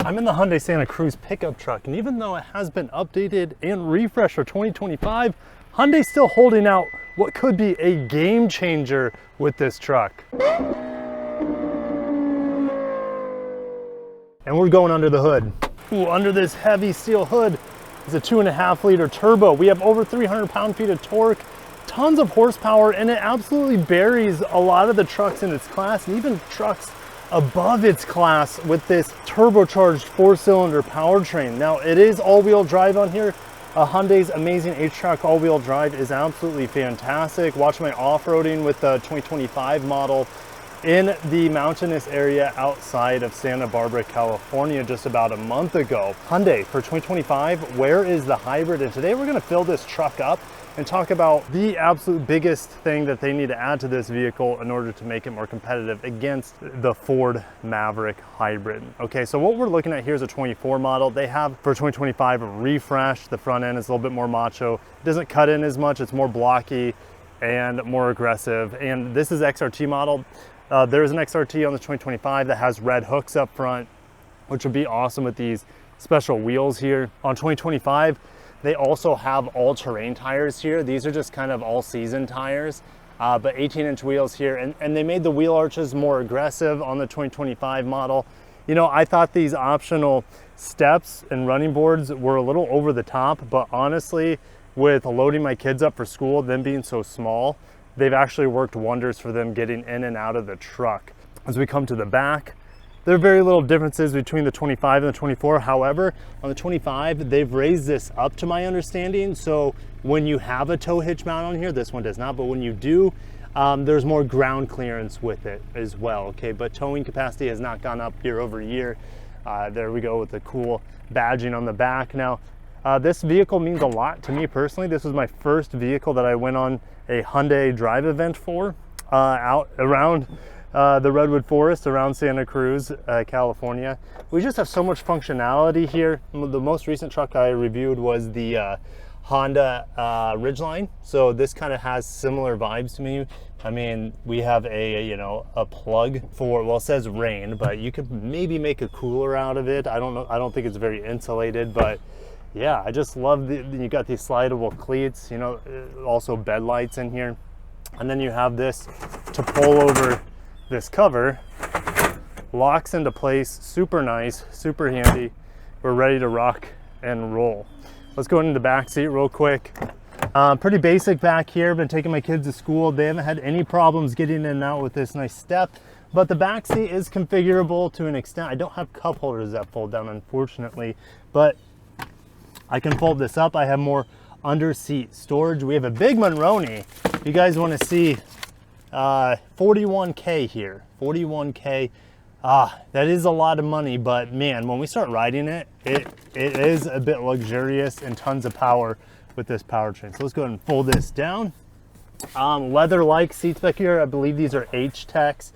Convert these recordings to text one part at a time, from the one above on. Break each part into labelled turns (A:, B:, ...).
A: I'm in the Hyundai Santa Cruz pickup truck, and even though it has been updated and refreshed for 2025, Hyundai's still holding out what could be a game changer with this truck. And we're going under the hood. Ooh, under this heavy steel hood is a 2.5 liter turbo. We have over 300 pound-feet of torque, tons of horsepower, and it absolutely buries a lot of the trucks in its class, and even trucks above its class with this turbocharged 4-cylinder powertrain. Now, it is all-wheel drive on here. Hyundai's amazing H-Track all-wheel drive is absolutely fantastic. Watch my off-roading with the 2025 model in the mountainous area outside of Santa Barbara, California just about a month ago. Hyundai for 2025, where is the hybrid? And today we're gonna fill this truck up and talk about the absolute biggest thing that they need to add to this vehicle in order to make it more competitive against the Ford Maverick hybrid. Okay, so what we're looking at here is a 24 model. They have, for 2025, refreshed. The front end is a little bit more macho. It doesn't cut in as much, it's more blocky and more aggressive. And this is XRT model. There is an XRT on the 2025 that has red hooks up front, which would be awesome with these special wheels here. On 2025, they also have all-terrain tires here. These are just kind of all-season tires, but 18-inch wheels here. And they made the wheel arches more aggressive on the 2025 model. You know, I thought these optional steps and running boards were a little over the top, but honestly, with loading my kids up for school, them being so small, they've actually worked wonders for them getting in and out of the truck. As we come to the back, there are very little differences between the 25 and the 24. However, on the 25, they've raised this up to my understanding. So when you have a tow hitch mount on here, this one does not, but when you do, there's more ground clearance with it as well, okay? But towing capacity has not gone up year over year. There we go with the cool badging on the back. Now, this vehicle means a lot to me personally. This was my first vehicle that I went on a Hyundai drive event for, out around the Redwood Forest around Santa Cruz, California. We just have so much functionality here. The most recent truck I reviewed was the Honda Ridgeline. So this kind of has similar vibes to me. I mean, we have a plug for, well, it says rain, but you could maybe make a cooler out of it. I don't know. I don't think it's very insulated, but yeah, I just love you got these slidable cleats, you know, also bed lights in here. And then you have this to pull over this cover, locks into place, super nice, super handy. We're ready to rock and roll. Let's go into the back seat real quick. Pretty basic back here. Been taking my kids to school. They haven't had any problems getting in and out with this nice step, but the back seat is configurable to an extent. I don't have cup holders that fold down, unfortunately, but I can fold this up. I have more under seat storage. We have a big Monroney. If you guys want to see 41K here, 41K. That is a lot of money, but man, when we start riding it, it is a bit luxurious and tons of power with this powertrain. So let's go ahead and fold this down. Leather-like seats back here. I believe these are H-Techs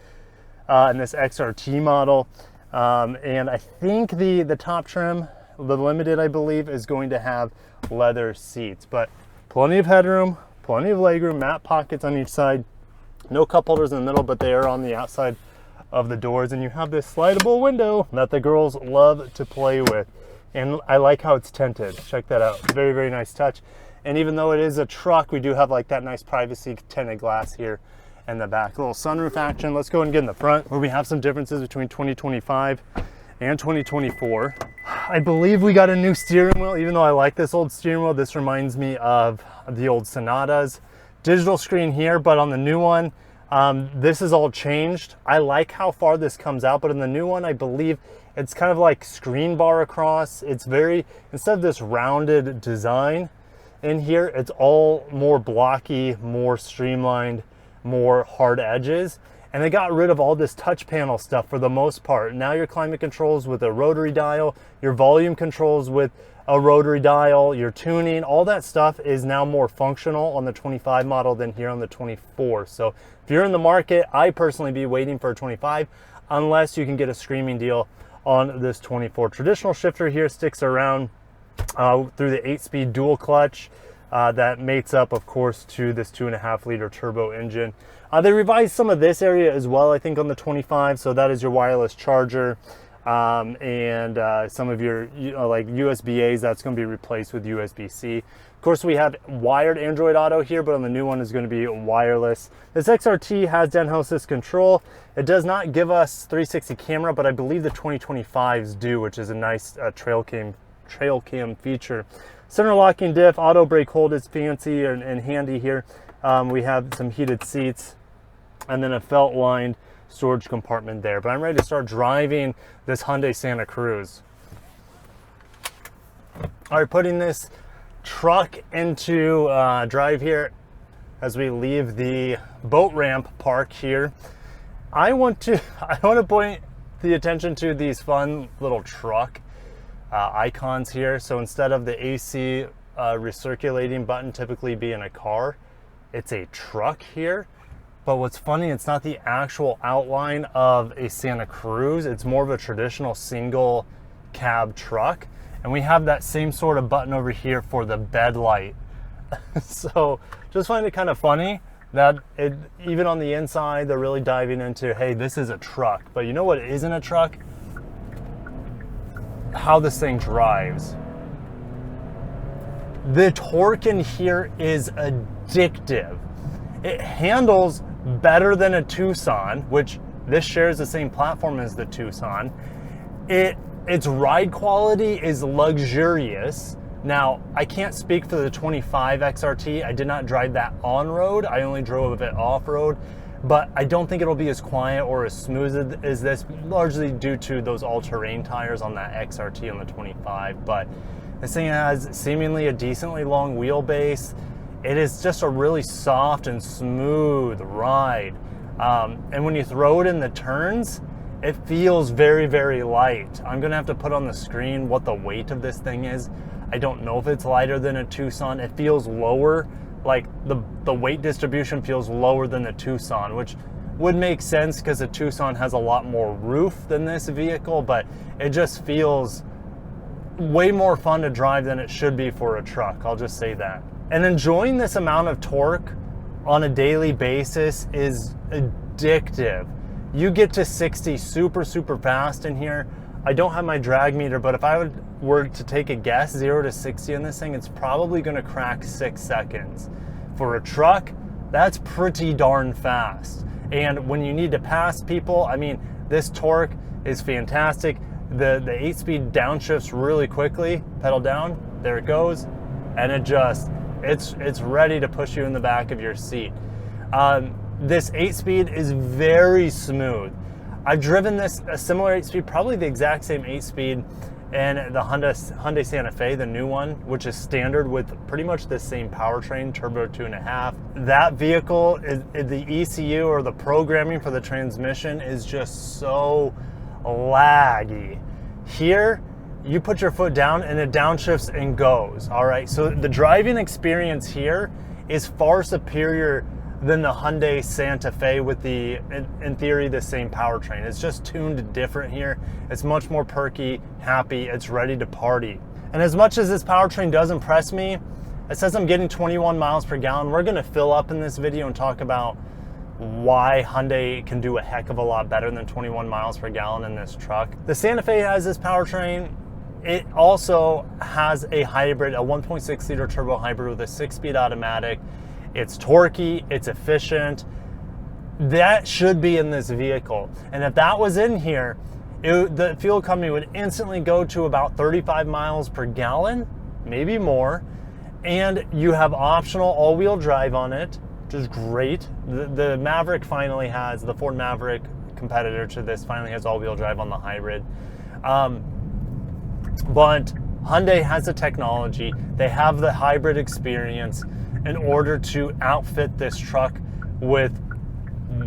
A: in this XRT model. And I think the top trim, the Limited, I believe, is going to have leather seats, but plenty of headroom, plenty of legroom, mat pockets on each side. No cup holders in the middle, but they are on the outside of the doors. And you have this slidable window that the girls love to play with. And I like how it's tinted. Check that out. Very, very nice touch. And even though it is a truck, we do have like that nice privacy tinted glass here in the back. A little sunroof action. Let's go and get in the front where we have some differences between 2025 and 2024. I believe we got a new steering wheel. Even though I like this old steering wheel, this reminds me of the old Sonatas. Digital screen here, but on the new one, this is all changed. I like how far this comes out, but in the new one, I believe it's kind of like screen bar across. It's very, instead of this rounded design in here, it's all more blocky, more streamlined, more hard edges. And they got rid of all this touch panel stuff for the most part. Now your climate controls with a rotary dial, your volume controls with a rotary dial, your tuning, all that stuff is now more functional on the 25 model than here on the 24. So if you're in the market, I personally be waiting for a 25 unless you can get a screaming deal on this 24. Traditional shifter here sticks around through the 8-speed dual clutch that mates up, of course, to this 2.5 liter turbo engine. They revised some of this area as well, I think, on the 25. So that is your wireless charger. and some of your like USB-A's, that's going to be replaced with USB-C. Of course, we have wired Android Auto here, but on the new one is going to be wireless. This XRT has downhill assist control. It does not give us 360 camera, but I believe the 2025s do, which is a nice trail cam feature. Center locking diff, auto brake hold is fancy and handy here. We have some heated seats and then a felt lined storage compartment there. But I'm ready to start driving this Hyundai Santa Cruz. All right, putting this truck into drive here as we leave the boat ramp park here. I want to point the attention to these fun little truck icons here. So instead of the AC recirculating button typically be in a car, it's a truck here. But what's funny, it's not the actual outline of a Santa Cruz. It's more of a traditional single cab truck. And we have that same sort of button over here for the bed light. So just find it kind of funny that even on the inside, they're really diving into, hey, this is a truck. But you know what isn't a truck? How this thing drives. The torque in here is addictive. It handles better than a Tucson, which this shares the same platform as the Tucson. Its ride quality is luxurious. Now, I can't speak for the 25 XRT. I did not drive that on road. I only drove it off road, but I don't think it'll be as quiet or as smooth as this, largely due to those all-terrain tires on that XRT on the 25. But this thing has seemingly a decently long wheelbase. It is just a really soft and smooth ride. And when you throw it in the turns, it feels very, very light. I'm gonna have to put on the screen what the weight of this thing is. I don't know if it's lighter than a Tucson. It feels lower, like the weight distribution feels lower than the Tucson, which would make sense because the Tucson has a lot more roof than this vehicle, but it just feels way more fun to drive than it should be for a truck. I'll just say that. And enjoying this amount of torque on a daily basis is addictive. You get to 60 super, super fast in here. I don't have my drag meter, but if I were to take a guess, 0 to 60 in this thing, it's probably gonna crack 6 seconds. For a truck, that's pretty darn fast. And when you need to pass people, I mean, this torque is fantastic. The 8-speed downshifts really quickly, pedal down, there it goes. And it's ready to push you in the back of your seat. This 8-speed is very smooth. I've driven a similar 8-speed, probably the exact same 8-speed in the Hyundai Santa Fe, the new one, which is standard with pretty much the same powertrain, turbo 2.5. That vehicle, the ECU or the programming for the transmission is just so laggy. Here, you put your foot down and it downshifts and goes, all right? So the driving experience here is far superior than the Hyundai Santa Fe with in theory, the same powertrain. It's just tuned different here. It's much more perky, happy, it's ready to party. And as much as this powertrain does impress me, it says I'm getting 21 miles per gallon. We're gonna fill up in this video and talk about why Hyundai can do a heck of a lot better than 21 miles per gallon in this truck. The Santa Fe has this powertrain. It also has a hybrid, a 1.6 liter turbo hybrid with a 6-speed automatic. It's torquey, it's efficient. That should be in this vehicle. And if that was in here, the fuel company would instantly go to about 35 miles per gallon, maybe more. And you have optional all-wheel drive on it, which is great. The Maverick finally has, the Ford Maverick competitor to this finally has all-wheel drive on the hybrid. But Hyundai has the technology, they have the hybrid experience in order to outfit this truck with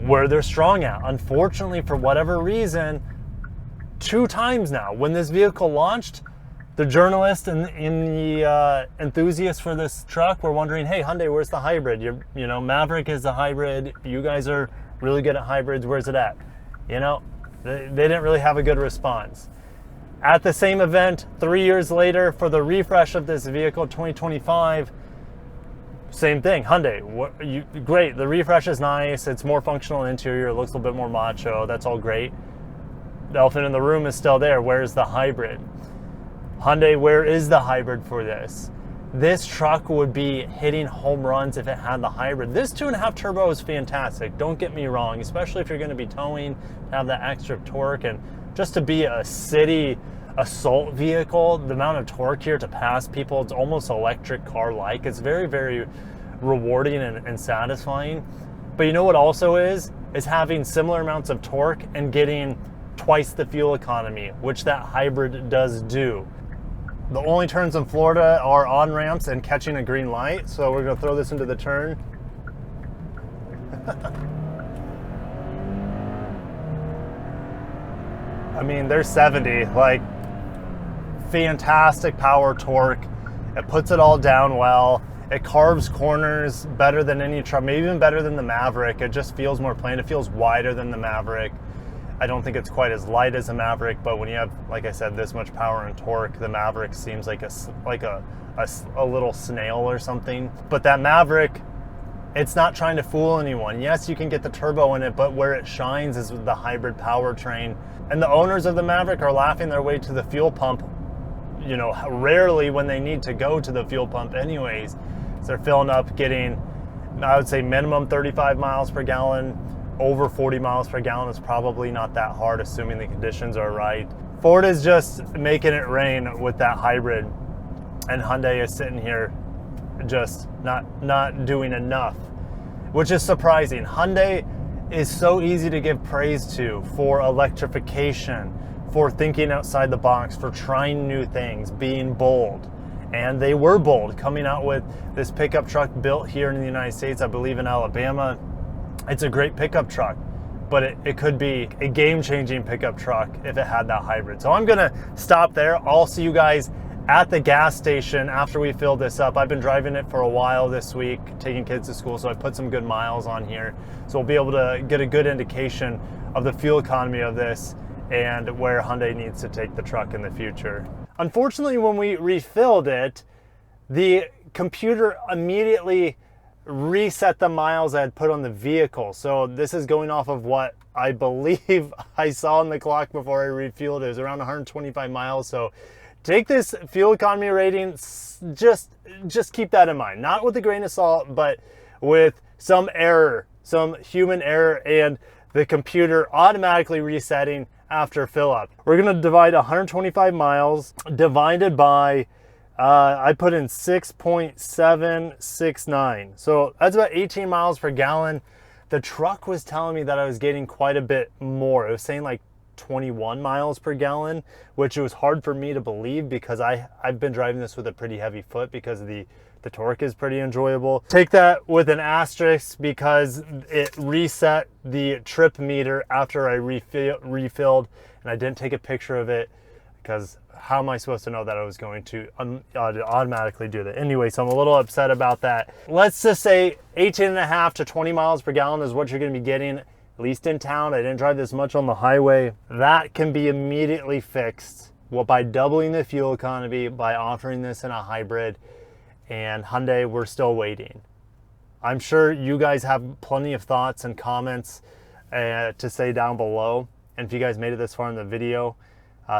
A: where they're strong at. Unfortunately, for whatever reason, 2 times now, when this vehicle launched, the journalists and the enthusiasts for this truck were wondering, hey, Hyundai, where's the hybrid? You know, Maverick is the hybrid. You guys are really good at hybrids. Where's it at? You know, they didn't really have a good response. At the same event, 3 years later, for the refresh of this vehicle, 2025, same thing, Hyundai, great, the refresh is nice, it's more functional interior, it looks a little bit more macho, that's all great. the elephant in the room is still there. Where's the hybrid? Hyundai, where is the hybrid for this? This truck would be hitting home runs if it had the hybrid. This 2.5 turbo is fantastic, don't get me wrong, especially if you're going to be towing, have that extra torque, and just to be a city assault vehicle, the amount of torque here to pass people, it's almost electric car-like. It's very, very rewarding and satisfying. But you know what also is having similar amounts of torque and getting twice the fuel economy, which that hybrid does do. The only turns in Florida are on ramps and catching a green light, so we're gonna throw this into the turn. I mean, there's 70, like, fantastic power torque. It puts it all down well. It carves corners better than any truck, maybe even better than the Maverick. It just feels more plain. It feels wider than the Maverick. I don't think it's quite as light as a Maverick, but when you have, like I said, this much power and torque, the Maverick seems like a little snail or something. But that Maverick, it's not trying to fool anyone. Yes, you can get the turbo in it, but where it shines is with the hybrid powertrain. And the owners of the Maverick are laughing their way to the fuel pump, you know, rarely when they need to go to the fuel pump anyways. So they're filling up, getting, I would say, minimum 35 miles per gallon. Over 40 miles per gallon is probably not that hard, assuming the conditions are right. Ford is just making it rain with that hybrid, and Hyundai is sitting here just not doing enough, which is surprising. Hyundai is so easy to give praise to for electrification, for thinking outside the box, for trying new things, being bold. And they were bold, coming out with this pickup truck built here in the United States, I believe in Alabama. It's a great pickup truck, but it could be a game-changing pickup truck if it had that hybrid. So I'm gonna stop there. I'll see you guys at the gas station after we fill this up. I've been driving it for a while this week, taking kids to school, so I put some good miles on here. So we'll be able to get a good indication of the fuel economy of this and where Hyundai needs to take the truck in the future. Unfortunately, when we refilled it, the computer immediately reset the miles I had put on the vehicle. So this is going off of what I believe I saw on the clock before I refueled. It was around 125 miles. So take this fuel economy rating, just keep that in mind. Not with a grain of salt, but with some error, some human error, and the computer automatically resetting after fill up. We're gonna divide 125 miles divided by I put in 6.769. So that's about 18 miles per gallon. The truck was telling me that I was getting quite a bit more. It was saying like 21 miles per gallon, which it was hard for me to believe because I've been driving this with a pretty heavy foot because the torque is pretty enjoyable. Take that with an asterisk because it reset the trip meter after I refilled, and I didn't take a picture of it because how am I supposed to know that I was going to automatically do that? Anyway, so I'm a little upset about that. Let's just say 18.5 to 20 miles per gallon is what you're gonna be getting, at least in town. I didn't drive this much on the highway. That can be immediately fixed by doubling the fuel economy, by offering this in a hybrid. And Hyundai, we're still waiting. I'm sure you guys have plenty of thoughts and comments to say down below. And if you guys made it this far in the video,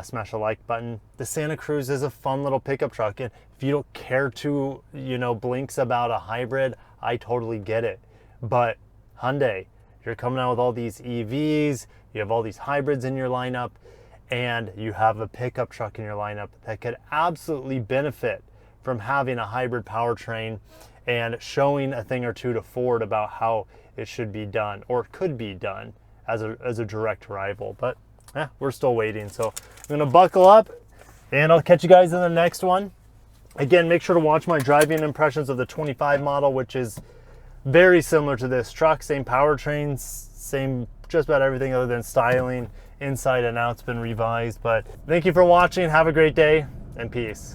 A: smash the like button. The Santa Cruz is a fun little pickup truck, and if you don't care to, blinks about a hybrid, I totally get it. But Hyundai, you're coming out with all these EVs, you have all these hybrids in your lineup, and you have a pickup truck in your lineup that could absolutely benefit from having a hybrid powertrain and showing a thing or two to Ford about how it should be done or could be done as a direct rival. But we're still waiting. So I'm gonna buckle up and I'll catch you guys in the next one. Again, make sure to watch my driving impressions of the 25 model, which is very similar to this truck. Same powertrains, same just about everything other than styling inside and out. It's been revised. But thank you for watching. Have a great day and peace.